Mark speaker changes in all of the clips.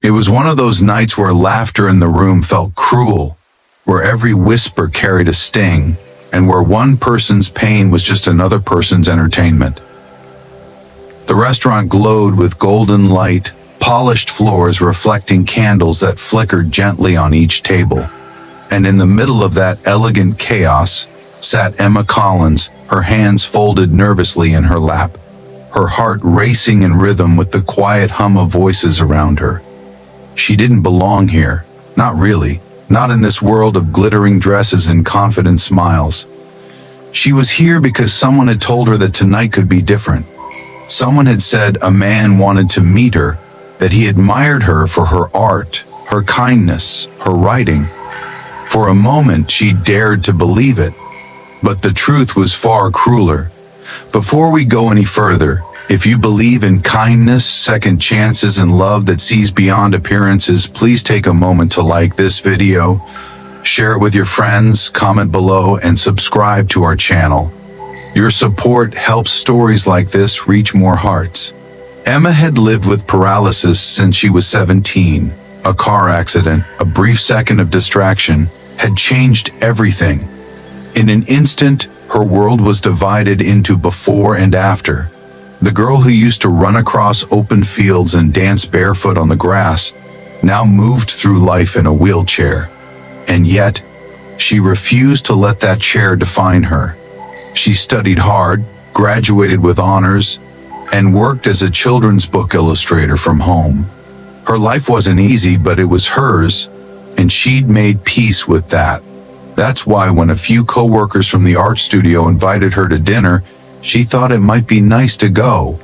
Speaker 1: It was one of those nights where laughter in the room felt cruel, where every whisper carried a sting, and where one person's pain was just another person's entertainment. The restaurant glowed with golden light, polished floors reflecting candles that flickered gently on each table. And in the middle of that elegant chaos sat Emma Collins, her hands folded nervously in her lap, her heart racing in rhythm with the quiet hum of voices around her. She didn't belong here, not really, not in this world of glittering dresses and confident smiles. She was here because someone had told her that tonight could be different. Someone had said a man wanted to meet her, that he admired her for her art, her kindness, her writing. For a moment she dared to believe it, but the truth was far crueler. Before we go any further, if you believe in kindness, second chances, and love that sees beyond appearances, please take a moment to like this video, share it with your friends, comment below, and subscribe to our channel. Your support helps stories like this reach more hearts. Emma had lived with paralysis since she was 17. A car accident, a brief second of distraction, had changed everything. In an instant, her world was divided into before and after. The girl who used to run across open fields and dance barefoot on the grass now moved through life in a wheelchair. And yet, she refused to let that chair define her. She studied hard, graduated with honors, and worked as a children's book illustrator from home. Her life wasn't easy, but it was hers, and she'd made peace with that. That's why when a few co-workers from the art studio invited her to dinner, she thought it might be nice to go.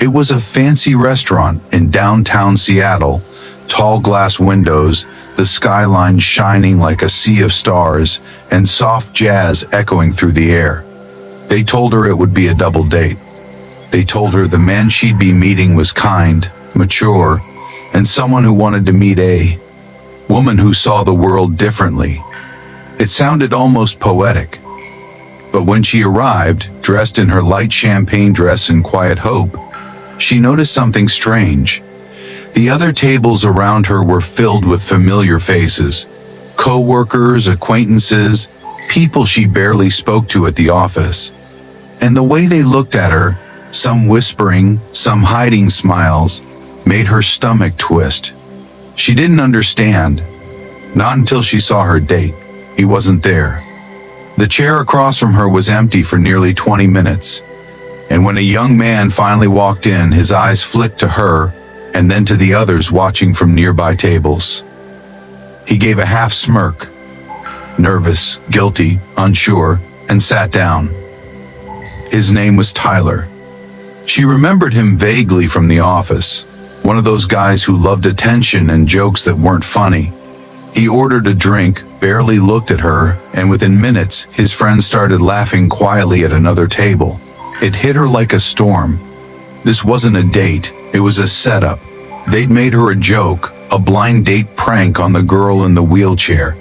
Speaker 1: It was a fancy restaurant in downtown Seattle, tall glass windows, the skyline shining like a sea of stars, and soft jazz echoing through the air. They told her it would be a double date. They told her the man she'd be meeting was kind, mature, and someone who wanted to meet a woman who saw the world differently. It sounded almost poetic. But when she arrived, dressed in her light champagne dress in quiet hope, she noticed something strange. The other tables around her were filled with familiar faces, co-workers, acquaintances, people she barely spoke to at the office. And the way they looked at her, some whispering, some hiding smiles, made her stomach twist. She didn't understand, not until she saw her date. He wasn't there. The chair across from her was empty for nearly 20 minutes. And when a young man finally walked in, his eyes flicked to her and then to the others watching from nearby tables. He gave a half smirk, nervous, guilty, unsure, and sat down. His name was Tyler. She remembered him vaguely from the office, one of those guys who loved attention and jokes that weren't funny. He ordered a drink, barely looked at her, and within minutes, his friends started laughing quietly at another table. It hit her like a storm. This wasn't a date, it was a setup. They'd made her a joke, a blind date prank on the girl in the wheelchair.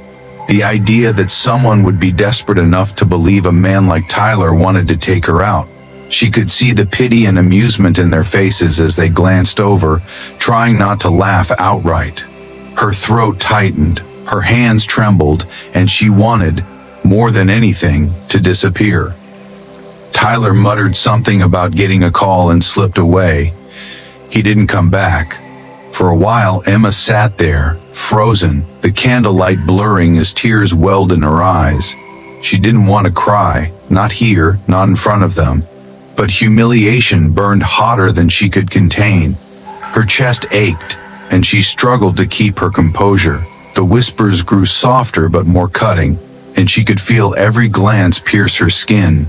Speaker 1: The idea that someone would be desperate enough to believe a man like Tyler wanted to take her out. She could see the pity and amusement in their faces as they glanced over, trying not to laugh outright. Her throat tightened, her hands trembled, and she wanted, more than anything, to disappear. Tyler muttered something about getting a call and slipped away. He didn't come back. For a while, Emma sat there, frozen, the candlelight blurring as tears welled in her eyes. She didn't want to cry, not here, not in front of them. But humiliation burned hotter than she could contain. Her chest ached, and she struggled to keep her composure. The whispers grew softer but more cutting, and she could feel every glance pierce her skin.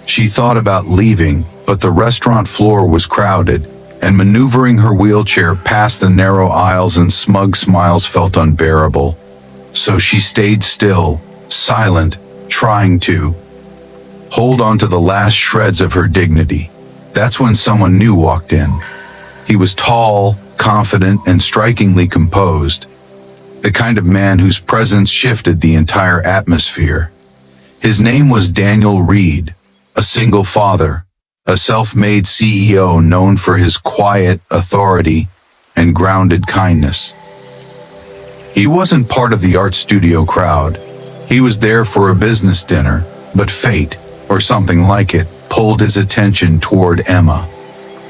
Speaker 1: She thought about leaving, but the restaurant floor was crowded, and maneuvering her wheelchair past the narrow aisles and smug smiles felt unbearable. So she stayed still, silent, trying to hold on to the last shreds of her dignity. That's when someone new walked in. He was tall, confident, and strikingly composed. The kind of man whose presence shifted the entire atmosphere. His name was Daniel Reed, a single father, a self-made CEO known for his quiet authority and grounded kindness. He wasn't part of the art studio crowd. He was there for a business dinner, but fate, or something like it, pulled his attention toward Emma.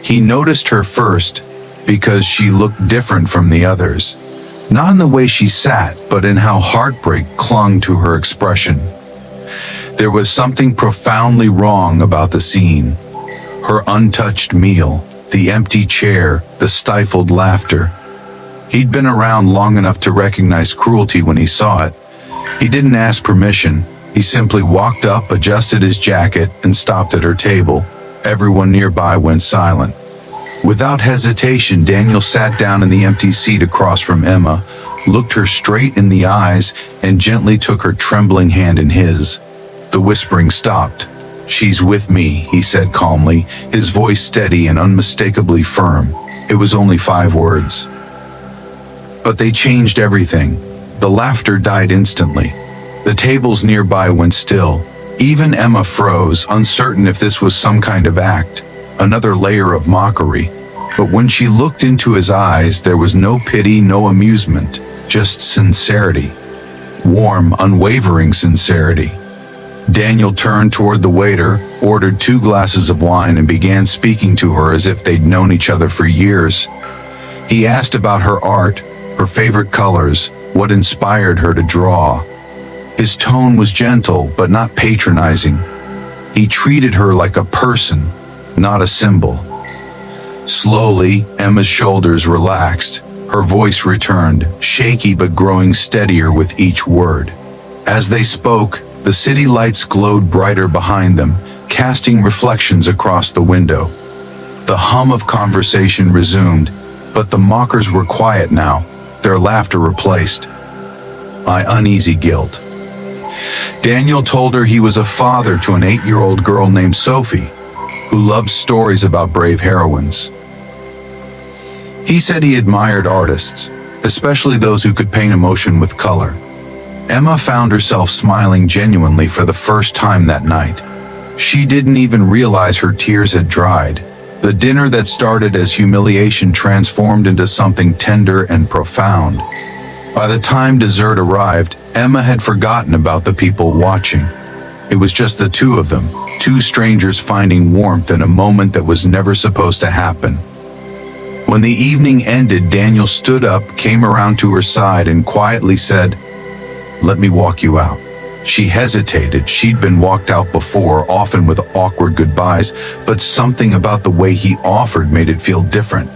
Speaker 1: He noticed her first because she looked different from the others. Not in the way she sat, but in how heartbreak clung to her expression. There was something profoundly wrong about the scene. Her untouched meal, the empty chair, the stifled laughter. He'd been around long enough to recognize cruelty when he saw it. He didn't ask permission. He simply walked up, adjusted his jacket, and stopped at her table. Everyone nearby went silent. Without hesitation, Daniel sat down in the empty seat across from Emma, looked her straight in the eyes, and gently took her trembling hand in his. The whispering stopped. "She's with me," he said calmly, his voice steady and unmistakably firm. It was only 5 words. But they changed everything. The laughter died instantly. The tables nearby went still. Even Emma froze, uncertain if this was some kind of act, another layer of mockery. But when she looked into his eyes, there was no pity, no amusement, just sincerity. Warm, unwavering sincerity. Daniel turned toward the waiter, ordered 2 glasses of wine, and began speaking to her as if they'd known each other for years. He asked about her art, her favorite colors, what inspired her to draw. His tone was gentle, but not patronizing. He treated her like a person, not a symbol. Slowly, Emma's shoulders relaxed. Her voice returned, shaky but growing steadier with each word. As they spoke, the city lights glowed brighter behind them, casting reflections across the window. The hum of conversation resumed, but the mockers were quiet now, their laughter replaced by uneasy guilt. Daniel told her he was a father to an 8-year-old girl named Sophie, who loved stories about brave heroines. He said he admired artists, especially those who could paint emotion with color. Emma found herself smiling genuinely for the first time that night. She didn't even realize her tears had dried. The dinner that started as humiliation transformed into something tender and profound. By the time dessert arrived, Emma had forgotten about the people watching. It was just the 2 of them, 2 strangers finding warmth in a moment that was never supposed to happen. When the evening ended, Daniel stood up, came around to her side, and quietly said, "Let me walk you out." She hesitated. She'd been walked out before, often with awkward goodbyes, but something about the way he offered made it feel different.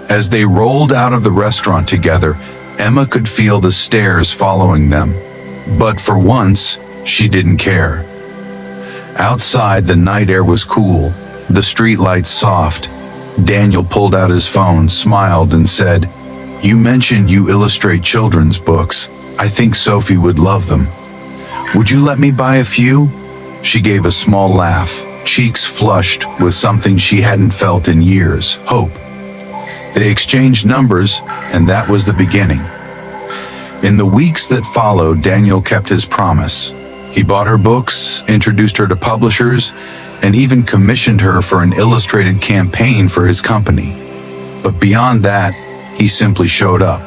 Speaker 1: As they rolled out of the restaurant together, Emma could feel the stares following them. But for once, she didn't care. Outside, the night air was cool, the streetlights soft. Daniel pulled out his phone, smiled, and said, "You mentioned you illustrate children's books. I think Sophie would love them. Would you let me buy a few?" She gave a small laugh, cheeks flushed with something she hadn't felt in years, hope. They exchanged numbers, and that was the beginning. In the weeks that followed, Daniel kept his promise. He bought her books, introduced her to publishers, and even commissioned her for an illustrated campaign for his company. But beyond that, he simply showed up.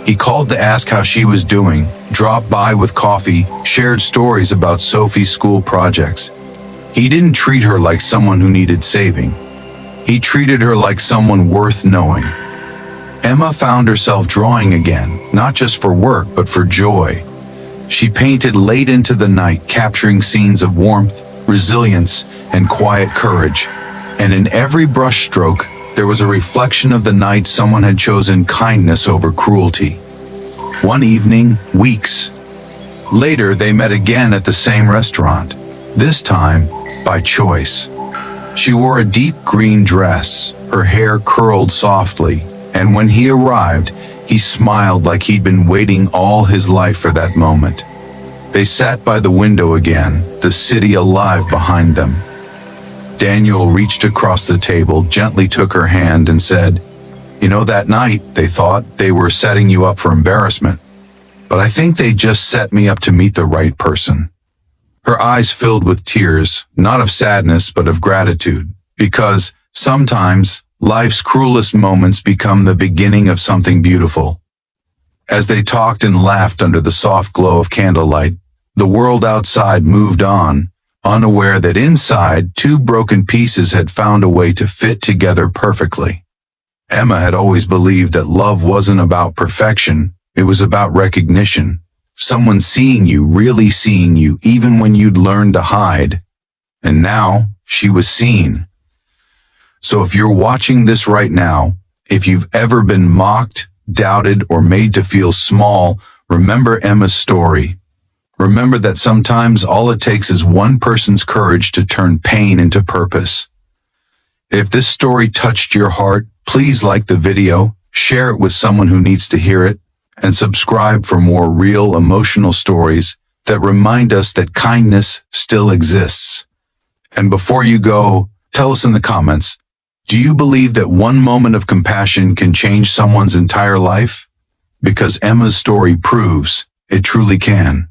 Speaker 1: He called to ask how she was doing, dropped by with coffee, shared stories about Sophie's school projects. He didn't treat her like someone who needed saving. He treated her like someone worth knowing. Emma found herself drawing again, not just for work, but for joy. She painted late into the night, capturing scenes of warmth, resilience, and quiet courage. And in every brushstroke, there was a reflection of the night someone had chosen kindness over cruelty. One evening, weeks later, they met again at the same restaurant, this time by choice. She wore a deep green dress, her hair curled softly, and when he arrived, he smiled like he'd been waiting all his life for that moment. They sat by the window again, the city alive behind them. Daniel reached across the table, gently took her hand, and said, "You know, that night, they thought they were setting you up for embarrassment. But I think they just set me up to meet the right person." Her eyes filled with tears, not of sadness, but of gratitude, because sometimes life's cruelest moments become the beginning of something beautiful. As they talked and laughed under the soft glow of candlelight, the world outside moved on, unaware that inside, two broken pieces had found a way to fit together perfectly. Emma had always believed that love wasn't about perfection, it was about recognition. Someone seeing you, really seeing you, even when you'd learned to hide. And now, she was seen. So if you're watching this right now, if you've ever been mocked, doubted, or made to feel small, remember Emma's story. Remember that sometimes all it takes is one person's courage to turn pain into purpose. If this story touched your heart, please like the video, share it with someone who needs to hear it, and subscribe for more real emotional stories that remind us that kindness still exists. And before you go, tell us in the comments, do you believe that one moment of compassion can change someone's entire life? Because Emma's story proves it truly can.